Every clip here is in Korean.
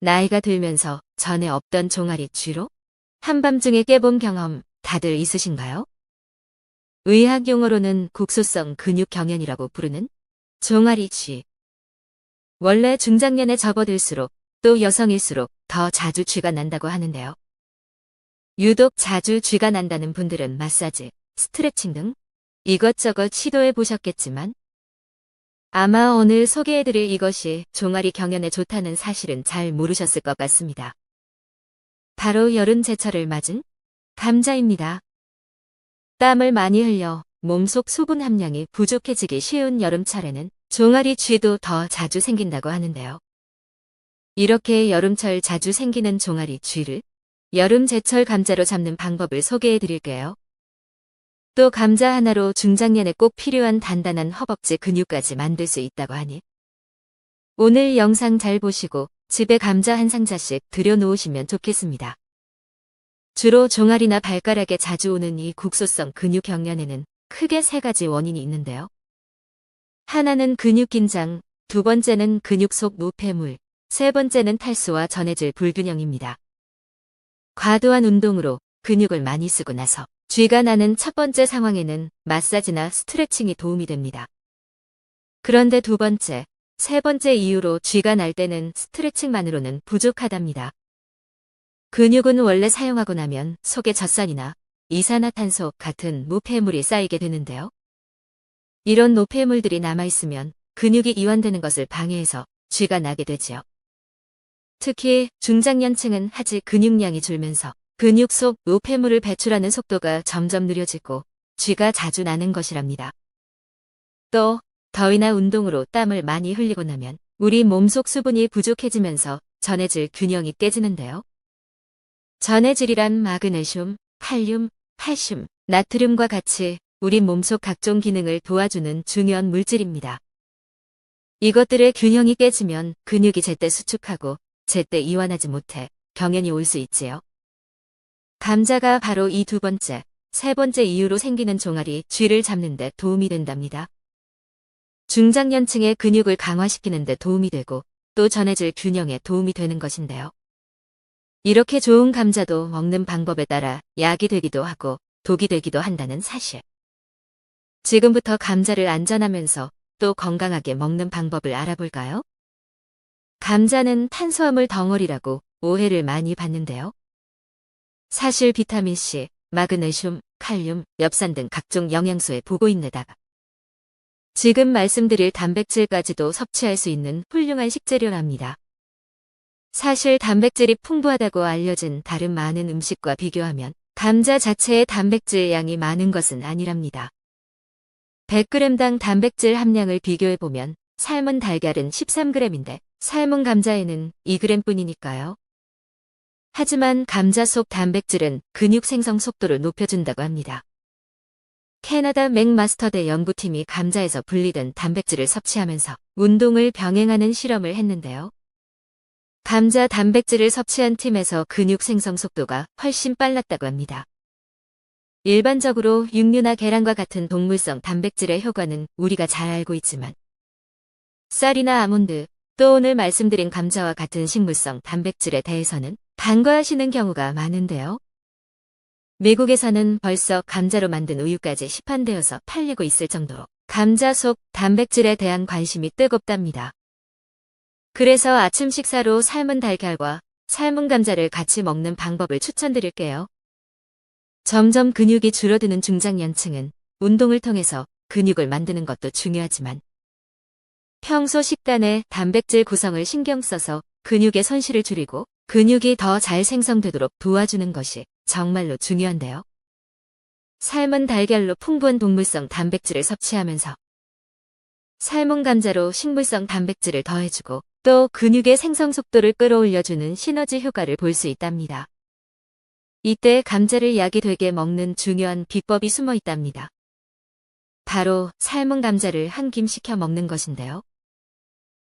나이가 들면서 전에 없던 종아리 쥐로 한밤중에 깨본 경험 다들 있으신가요? 의학 용어로는 국소성 근육 경련이라고 부르는 종아리 쥐. 원래 중장년에 접어들수록 또 여성일수록 더 자주 쥐가 난다고 하는데요. 유독 자주 쥐가 난다는 분들은 마사지, 스트레칭 등 이것저것 시도해 보셨겠지만 아마 오늘 소개해드릴 이것이 종아리 경련에 좋다는 사실은 잘 모르셨을 것 같습니다. 바로 여름 제철을 맞은 감자입니다. 땀을 많이 흘려 몸속 수분 함량이 부족해지기 쉬운 여름철에는 종아리 쥐도 더 자주 생긴다고 하는데요. 이렇게 여름철 자주 생기는 종아리 쥐를 여름 제철 감자로 잡는 방법을 소개해 드릴게요. 또 감자 하나로 중장년에 꼭 필요한 단단한 허벅지 근육까지 만들 수 있다고 하니 오늘 영상 잘 보시고 집에 감자 한 상자씩 들여놓으시면 좋겠습니다. 주로 종아리나 발가락에 자주 오는 이 국소성 근육 경련에는 크게 세 가지 원인이 있는데요. 하나는 근육 긴장, 두 번째는 근육 속 노폐물, 세 번째는 탈수와 전해질 불균형입니다. 과도한 운동으로 근육을 많이 쓰고 나서 쥐가 나는 첫 번째 상황에는 마사지나 스트레칭이 도움이 됩니다. 그런데 두 번째, 세 번째 이유로 쥐가 날 때는 스트레칭만으로는 부족하답니다. 근육은 원래 사용하고 나면 속에 젖산이나 이산화탄소 같은 노폐물이 쌓이게 되는데요. 이런 노폐물들이 남아있으면 근육이 이완되는 것을 방해해서 쥐가 나게 되지요. 특히 중장년층은 하지 근육량이 줄면서 근육 속 노폐물을 배출하는 속도가 점점 느려지고 쥐가 자주 나는 것이랍니다. 또 더위나 운동으로 땀을 많이 흘리고 나면 우리 몸속 수분이 부족해지면서 전해질 균형이 깨지는데요. 전해질이란 마그네슘, 칼륨, 칼슘, 나트륨과 같이 우리 몸속 각종 기능을 도와주는 중요한 물질입니다. 이것들의 균형이 깨지면 근육이 제때 수축하고 제때 이완하지 못해 경련이 올 수 있지요. 감자가 바로 이 두 번째, 세 번째 이유로 생기는 종아리 쥐를 잡는 데 도움이 된답니다. 중장년층의 근육을 강화시키는 데 도움이 되고 또 전해질 균형에 도움이 되는 것인데요. 이렇게 좋은 감자도 먹는 방법에 따라 약이 되기도 하고 독이 되기도 한다는 사실. 지금부터 감자를 안전하면서 또 건강하게 먹는 방법을 알아볼까요? 감자는 탄수화물 덩어리라고 오해를 많이 받는데요. 사실 비타민C, 마그네슘, 칼륨, 엽산 등 각종 영양소에 보고있는데다가 지금 말씀드릴 단백질까지도 섭취할 수 있는 훌륭한 식재료랍니다. 사실 단백질이 풍부하다고 알려진 다른 많은 음식과 비교하면 감자 자체의 단백질 양이 많은 것은 아니랍니다. 100g당 단백질 함량을 비교해보면 삶은 달걀은 13g인데 삶은 감자에는 2g 뿐이니까요. 하지만 감자 속 단백질은 근육 생성 속도를 높여준다고 합니다. 캐나다 맥마스터대 연구팀이 감자에서 분리된 단백질을 섭취하면서 운동을 병행하는 실험을 했는데요. 감자 단백질을 섭취한 팀에서 근육 생성 속도가 훨씬 빨랐다고 합니다. 일반적으로 육류나 계란과 같은 동물성 단백질의 효과는 우리가 잘 알고 있지만 쌀이나 아몬드, 또 오늘 말씀드린 감자와 같은 식물성 단백질에 대해서는 간과하시는 경우가 많은데요. 미국에서는 벌써 감자로 만든 우유까지 시판되어서 팔리고 있을 정도로 감자 속 단백질에 대한 관심이 뜨겁답니다. 그래서 아침 식사로 삶은 달걀과 삶은 감자를 같이 먹는 방법을 추천드릴게요. 점점 근육이 줄어드는 중장년층은 운동을 통해서 근육을 만드는 것도 중요하지만 평소 식단에 단백질 구성을 신경 써서 근육의 손실을 줄이고 근육이 더 잘 생성되도록 도와주는 것이 정말로 중요한데요. 삶은 달걀로 풍부한 동물성 단백질을 섭취하면서 삶은 감자로 식물성 단백질을 더해주고 또 근육의 생성 속도를 끌어올려주는 시너지 효과를 볼 수 있답니다. 이때 감자를 약이 되게 먹는 중요한 비법이 숨어 있답니다. 바로 삶은 감자를 한 김 식혀 먹는 것인데요.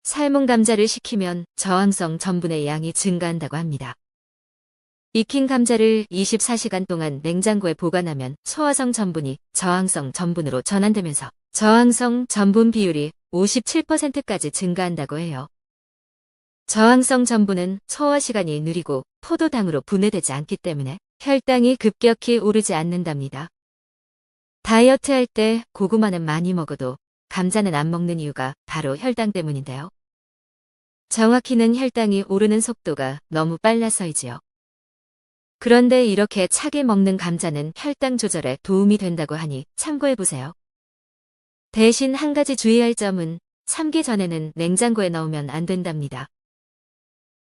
삶은 감자를 식히면 저항성 전분의 양이 증가한다고 합니다. 익힌 감자를 24시간 동안 냉장고에 보관하면 소화성 전분이 저항성 전분으로 전환되면서 저항성 전분 비율이 57%까지 증가한다고 해요. 저항성 전분은 소화 시간이 느리고 포도당으로 분해되지 않기 때문에 혈당이 급격히 오르지 않는답니다. 다이어트 할 때 고구마는 많이 먹어도 감자는 안 먹는 이유가 바로 혈당 때문인데요. 정확히는 혈당이 오르는 속도가 너무 빨라서이지요. 그런데 이렇게 차게 먹는 감자는 혈당 조절에 도움이 된다고 하니 참고해보세요. 대신 한 가지 주의할 점은 삶기 전에는 냉장고에 넣으면 안 된답니다.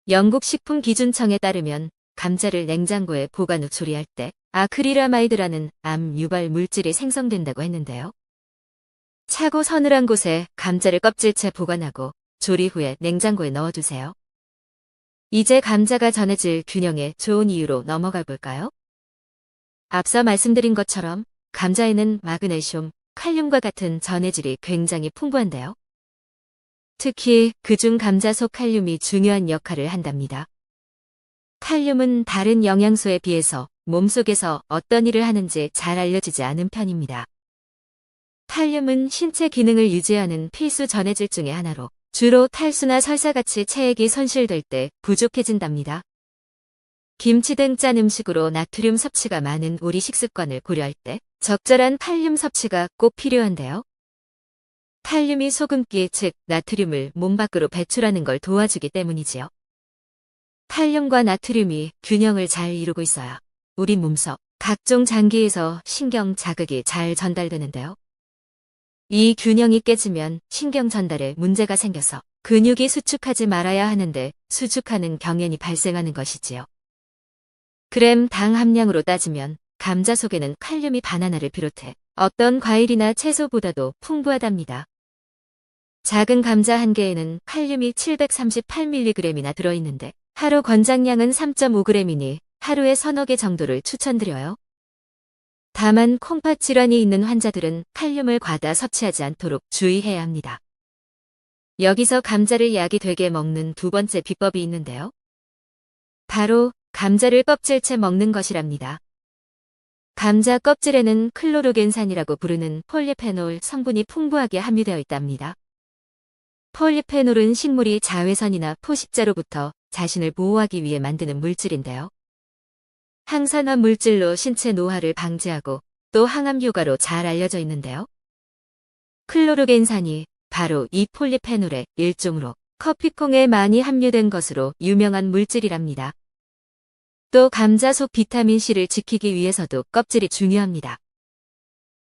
영국 식품기준청에 따르면 감자를 냉장고에 보관 후 조리할 때 아크릴아마이드라는 암 유발 물질이 생성된다고 했는데요. 차고 서늘한 곳에 감자를 껍질째 보관하고 조리 후에 냉장고에 넣어두세요. 이제 감자가 전해질 균형에 좋은 이유로 넘어가 볼까요? 앞서 말씀드린 것처럼 감자에는 마그네슘, 칼륨과 같은 전해질이 굉장히 풍부한데요. 특히 그중 감자 속 칼륨이 중요한 역할을 한답니다. 칼륨은 다른 영양소에 비해서 몸속에서 어떤 일을 하는지 잘 알려지지 않은 편입니다. 칼륨은 신체 기능을 유지하는 필수 전해질 중의 하나로 주로 탈수나 설사같이 체액이 손실될 때 부족해진답니다. 김치 등 짠 음식으로 나트륨 섭취가 많은 우리 식습관을 고려할 때 적절한 칼륨 섭취가 꼭 필요한데요. 칼륨이 소금기 즉 나트륨을 몸 밖으로 배출하는 걸 도와주기 때문이지요. 칼륨과 나트륨이 균형을 잘 이루고 있어야 우리 몸속 각종 장기에서 신경 자극이 잘 전달되는데요. 이 균형이 깨지면 신경 전달에 문제가 생겨서 근육이 수축하지 말아야 하는데 수축하는 경련이 발생하는 것이지요. 그램 당 함량으로 따지면 감자 속에는 칼륨이 바나나를 비롯해 어떤 과일이나 채소보다도 풍부하답니다. 작은 감자 한 개에는 칼륨이 738mg이나 들어있는데 하루 권장량은 3.5g이니 하루에 서너 개 정도를 추천드려요. 다만 콩팥 질환이 있는 환자들은 칼륨을 과다 섭취하지 않도록 주의해야 합니다. 여기서 감자를 약이 되게 먹는 두 번째 비법이 있는데요. 바로 감자를 껍질째 먹는 것이랍니다. 감자 껍질에는 클로로겐산이라고 부르는 폴리페놀 성분이 풍부하게 함유되어 있답니다. 폴리페놀은 식물이 자외선이나 포식자로부터 자신을 보호하기 위해 만드는 물질인데요. 항산화 물질로 신체 노화를 방지하고 또 항암 효과로 잘 알려져 있는데요. 클로로겐산이 바로 이 폴리페놀의 일종으로 커피콩에 많이 함유된 것으로 유명한 물질이랍니다. 또 감자 속 비타민C를 지키기 위해서도 껍질이 중요합니다.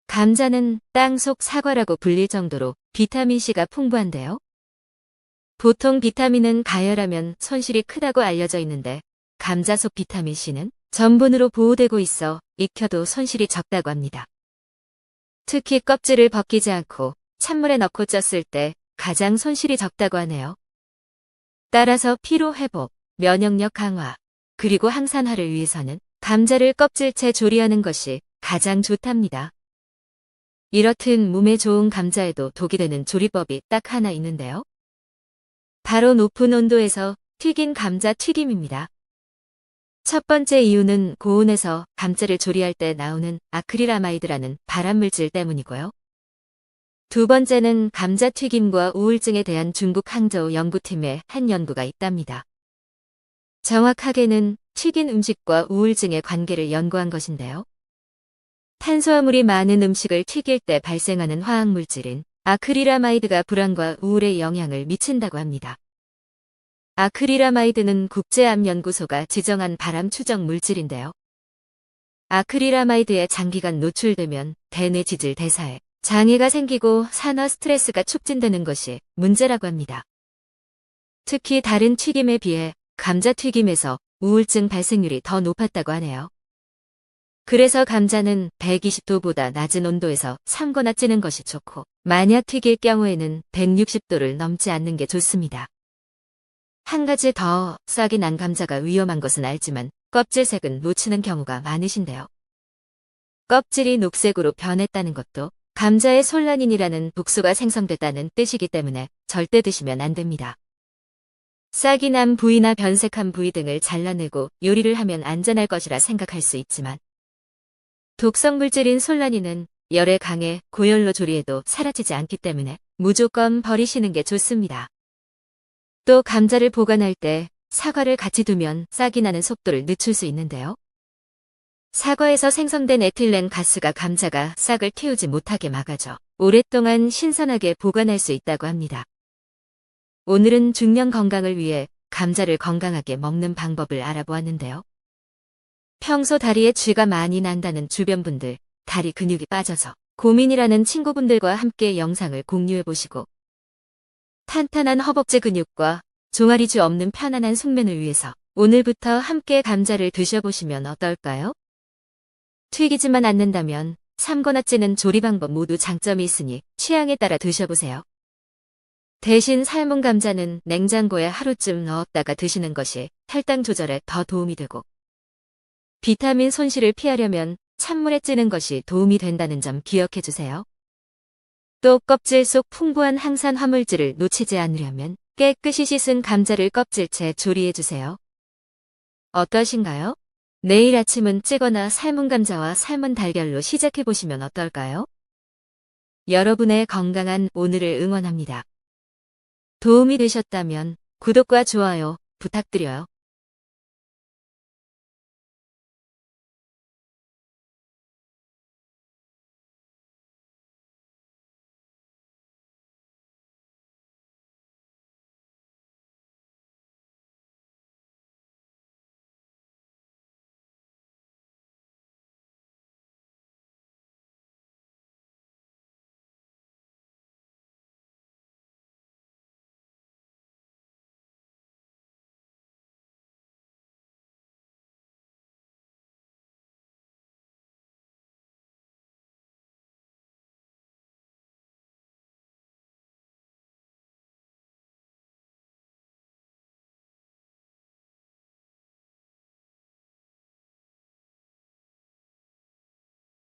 감자는 땅 속 사과라고 불릴 정도로 비타민C가 풍부한데요. 보통 비타민은 가열하면 손실이 크다고 알려져 있는데 감자 속 비타민C는 전분으로 보호되고 있어 익혀도 손실이 적다고 합니다. 특히 껍질을 벗기지 않고 찬물에 넣고 쪘을 때 가장 손실이 적다고 하네요. 따라서 피로 회복, 면역력 강화, 그리고 항산화를 위해서는 감자를 껍질째 조리하는 것이 가장 좋답니다. 이렇듯 몸에 좋은 감자에도 독이 되는 조리법이 딱 하나 있는데요. 바로 높은 온도에서 튀긴 감자 튀김입니다. 첫 번째 이유는 고온에서 감자를 조리할 때 나오는 아크릴아마이드라는 발암물질 때문이고요. 두 번째는 감자튀김과 우울증에 대한 중국 항저우 연구팀의 한 연구가 있답니다. 정확하게는 튀긴 음식과 우울증의 관계를 연구한 것인데요. 탄수화물이 많은 음식을 튀길 때 발생하는 화학물질인 아크릴아마이드가 불안과 우울에 영향을 미친다고 합니다. 아크릴아마이드는 국제암연구소가 지정한 발암 추적 물질인데요. 아크릴아마이드에 장기간 노출되면 대뇌 지질 대사에 장애가 생기고 산화 스트레스가 촉진되는 것이 문제라고 합니다. 특히 다른 튀김에 비해 감자튀김에서 우울증 발생률이 더 높았다고 하네요. 그래서 감자는 120도보다 낮은 온도에서 삶거나 찌는 것이 좋고 만약 튀길 경우에는 160도를 넘지 않는 게 좋습니다. 한 가지 더 싹이 난 감자가 위험한 것은 알지만 껍질색은 놓치는 경우가 많으신데요. 껍질이 녹색으로 변했다는 것도 감자에 솔라닌이라는 독소가 생성됐다는 뜻이기 때문에 절대 드시면 안 됩니다. 싹이 난 부위나 변색한 부위 등을 잘라내고 요리를 하면 안전할 것이라 생각할 수 있지만 독성 물질인 솔라닌은 열에 강해 고열로 조리해도 사라지지 않기 때문에 무조건 버리시는 게 좋습니다. 또 감자를 보관할 때 사과를 같이 두면 싹이 나는 속도를 늦출 수 있는데요. 사과에서 생성된 에틸렌 가스가 감자가 싹을 틔우지 못하게 막아줘 오랫동안 신선하게 보관할 수 있다고 합니다. 오늘은 중년 건강을 위해 감자를 건강하게 먹는 방법을 알아보았는데요. 평소 다리에 쥐가 많이 난다는 주변 분들, 다리 근육이 빠져서 고민이라는 친구분들과 함께 영상을 공유해 보시고 탄탄한 허벅지 근육과 종아리주 없는 편안한 숙면을 위해서 오늘부터 함께 감자를 드셔보시면 어떨까요? 튀기지만 않는다면 삶거나 찌는 조리 방법 모두 장점이 있으니 취향에 따라 드셔보세요. 대신 삶은 감자는 냉장고에 하루쯤 넣었다가 드시는 것이 혈당 조절에 더 도움이 되고 비타민 손실을 피하려면 찬물에 찌는 것이 도움이 된다는 점 기억해 주세요. 또 껍질 속 풍부한 항산 화물질을 놓치지 않으려면 깨끗이 씻은 감자를 껍질째 조리해 주세요. 어떠신가요? 내일 아침은 찌거나 삶은 감자와 삶은 달걀로 시작해 보시면 어떨까요? 여러분의 건강한 오늘을 응원합니다. 도움이 되셨다면 구독과 좋아요 부탁드려요.